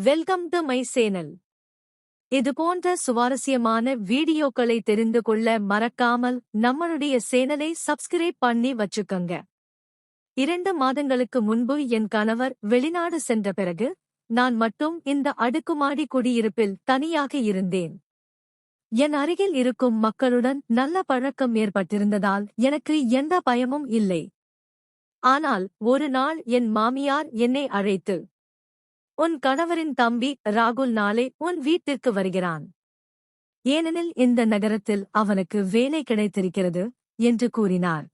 Welcome to my channel. இதுபோன்ற சுவாரஸ்யமான வீடியோக்களை தெரிந்து கொள்ள மறக்காமல் நம்மளுடைய சேனலை சப்ஸ்கிரைப் பண்ணி வச்சுக்கங்க. 2 மாதங்களுக்கு முன்பு என் கணவர் வெளிநாடு சென்ற பிறகு நான் மட்டும் இந்த அடுக்குமாடி குடியிருப்பில் தனியாக இருந்தேன். என் அருகில் இருக்கும் மக்களுடன் நல்ல பழக்கம் ஏற்பட்டிருந்ததால் எனக்கு எந்த பயமும் இல்லை. ஆனால் ஒரு நாள் என் மாமியார் என்னை அழைத்து, "உன் கணவரின் தம்பி ராகுல் நாளை உன் வீட்டிற்கு வருகிறான். ஏனெனில் இந்த நகரத்தில் அவனுக்கு வேலை கிடைத்திருக்கிறது" என்று கூறினார்.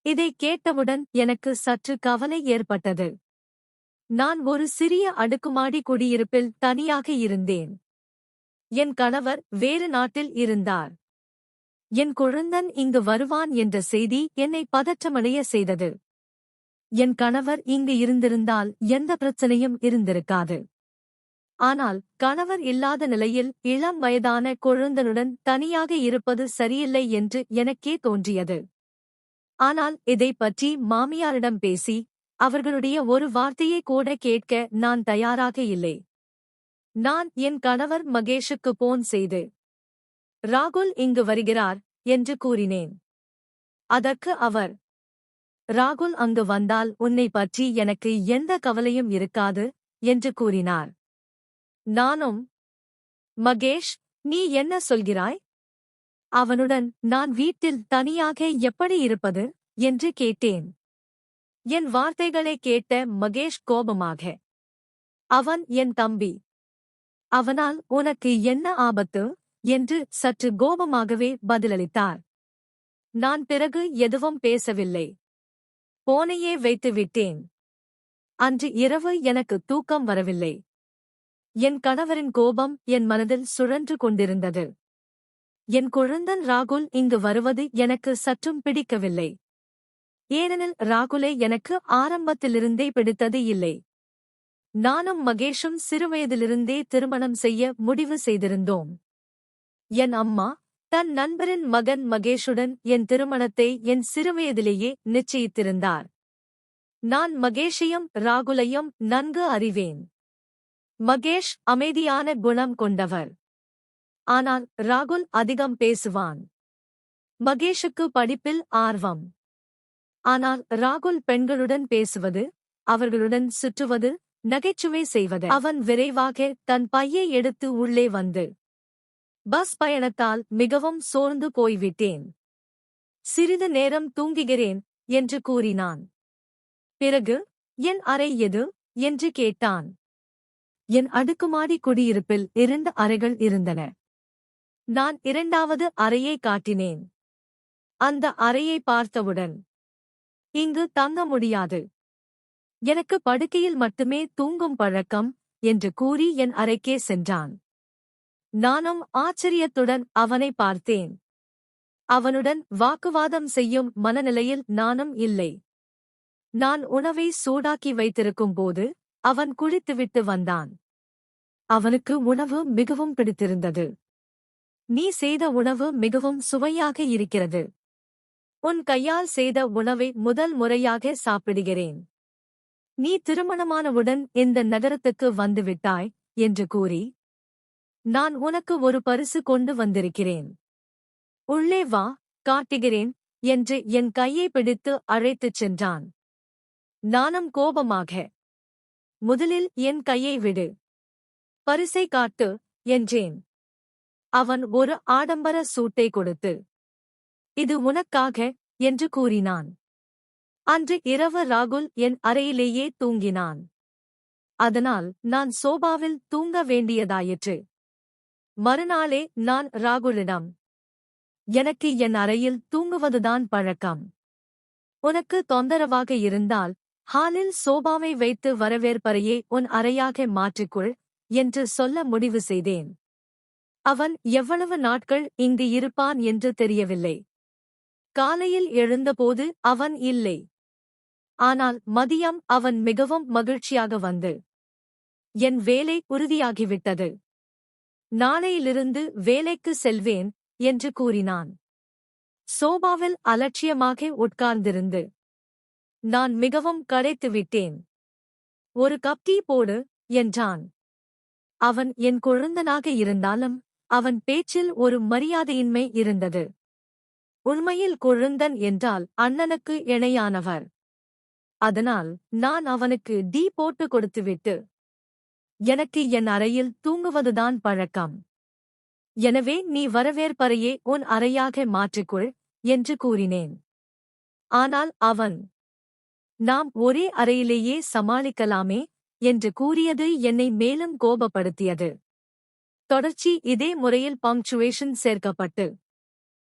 இதை கேட்டவுடன் எனக்கு சற்று கவலை ஏற்பட்டது. நான் ஒரு சிறிய அடுக்குமாடி குடியிருப்பில் தனியாக இருந்தேன். என் கணவர் வேறு நாட்டில் இருந்தார். என் குழந்தன் இங்கு வருவான் என்ற செய்தி என்னை பதற்றமடைய செய்தது. என் கணவர் இங்கு இருந்திருந்தால் எந்த பிரச்சனையும் இருந்திருக்காது. ஆனால் கணவர் இல்லாத நிலையில் இளம் வயதான குழந்தனுடன் தனியாக இருப்பது சரியில்லை என்று எனக்கே தோன்றியது. ஆனால் இதைப் பற்றி மாமியாரிடம் பேசி அவர்களுடைய ஒரு வார்த்தையை கூட கேட்க நான் தயாராக இல்லை. நான் என் கணவர் மகேஷுக்கு போன் செய்து, "ராகுல் இங்கு வருகிறார்" என்று கூறினேன். அதற்கு அவர், "ராகுல் அங்கு வந்தால் உன்னை பற்றி எனக்கு எந்த கவலையும் இருக்காது" என்று கூறினார். நானும், "மகேஷ், நீ என்ன சொல்கிறாய்? அவனுடன் நான் வீட்டில் தனியாக எப்படி இருப்பது?" என்று கேட்டேன். என் வார்த்தைகளை கேட்ட மகேஷ் கோபமாக, "அவன் என் தம்பி. அவனால் உனக்கு என்ன ஆபத்து?" என்று சற்று கோபமாகவே பதிலளித்தார். நான் பிறகு எதுவும் பேசவில்லை. போனையே வைத்துவிட்டேன். அன்று இரவு எனக்கு தூக்கம் வரவில்லை. என் கணவரின் கோபம் என் மனதில் சுழன்று கொண்டிருந்தது. என் குழந்தன் ராகுல் இங்கு வருவது எனக்கு சற்றும் பிடிக்கவில்லை. ஏனெனில் ராகுலை எனக்கு ஆரம்பத்திலிருந்தே பிடித்தது இல்லை. நானும் மகேஷும் சிறுவயதிலிருந்தே திருமணம் செய்ய முடிவு செய்திருந்தோம். என் அம்மா தன் நண்பரின் மகன் மகேஷுடன் என் திருமணத்தை என் சிறுவயதிலேயே நிச்சயித்திருந்தார். நான் மகேஷையும் ராகுலையும் நன்கு அறிவேன். மகேஷ் அமைதியான குணம் கொண்டவர். ஆனால் ராகுல் அதிகம் பேசுவான். மகேஷுக்கு படிப்பில் ஆர்வம். ஆனால் ராகுல் பெண்களுடன் பேசுவது, அவர்களுடன் சுற்றுவது, நகைச்சுவை செய்வது. அவன் விரைவாக தன் பையை எடுத்து உள்ளே வந்து, "பஸ் பயணத்தால் மிகவும் சோர்ந்து போய்விட்டேன். சிறிது நேரம் தூங்குகிறேன்" என்று கூறினான். பிறகு, "என் அறை எது?" என்று கேட்டான். என் அடுக்குமாடி குடியிருப்பில் 2 அறைகள் இருந்தன. நான் 2வது அறையை காட்டினேன். அந்த அறையை பார்த்தவுடன், "இங்கு தங்க முடியாது. எனக்கு படுக்கையில் மட்டுமே தூங்கும் பழக்கம்" என்று கூறி என் அறைக்கே சென்றான். நானும் ஆச்சரியத்துடன் அவனை பார்த்தேன். அவனுடன் வாக்குவாதம் செய்யும் மனநிலையில் நானும் இல்லை. நான் உணவை சூடாக்கி வைத்திருக்கும் போது அவன் குளித்துவிட்டு வந்தான். அவனுக்கு உணவு மிகவும் பிடித்திருந்தது. "நீ செய்த உணவு மிகவும் சுவையாக இருக்கிறது. உன் கையால் செய்த உணவை முதல் முறையாக சாப்பிடுகிறேன். நீ திருமணமானவுடன் இந்த நகரத்துக்கு வந்துவிட்டாய்" என்று கூறி, "நான் உனக்கு ஒரு பரிசு கொண்டு வந்திருக்கிறேன். உள்ளே வா, காட்டுகிறேன்" என்று என் கையை பிடித்து அழைத்துச் சென்றான். நானும் கோபமாக, "முதலில் என் கையை விடு. பரிசை காட்டு" என்றேன். அவன் ஒரு ஆடம்பர சூட்டை கொடுத்து, "இது உனக்காக" என்று கூறினான். அன்று இரவு ராகுல் என் அறையிலேயே தூங்கினான். அதனால் நான் சோபாவில் தூங்க வேண்டியதாயிற்று. மறுநாளே நான் ராகுலிடம், "எனக்கு என் அறையில் தூங்குவதுதான் பழக்கம். உனக்கு தொந்தரவாக இருந்தால் ஹாலில் சோபாவை வைத்து வரவேற்பறையை உன் அறையாக மாற்றிக்கொள்" என்று சொல்ல முடிவு செய்தேன். அவன் எவ்வளவு நாட்கள் இங்கு இருப்பான் என்று தெரியவில்லை. காலையில் எழுந்தபோது அவன் இல்லை. ஆனால் மதியம் அவன் மிகவும் மகிழ்ச்சியாக வந்து, "என் வேலை உறுதியாகிவிட்டது. நாளையிலிருந்து வேலைக்கு செல்வேன்" என்று கூறினான். சோபாவில் அலட்சியமாக உட்கார்ந்திருந்து நான் மிகவும் களைத்துவிட்டேன். "ஒரு கப் டீ போடு" என்றான். அவன் என் கொழுந்தனாக இருந்தாலும் அவன் பேச்சில் ஒரு மரியாதையின்மை இருந்தது. உண்மையில் கொழுந்தன் என்றால் அண்ணனுக்கு இணையானவர். அதனால் நான் அவனுக்கு டீ போட்டு கொடுத்துவிட்டு, எனக்கு என் அறையில் தூங்குவதுதான் பழக்கம். எனவே நீ வரவேற்பறையே உன் அறையாக மாற்றிக்கொள் என்று கூறினேன். ஆனால் அவன், நாம் ஒரே அறையிலேயே சமாளிக்கலாமே என்று கூறியது என்னை மேலும் கோபப்படுத்தியது. தொடர்ச்சி இதே முறையில் பங்க்சுவேஷன் சேர்க்கப்பட்டு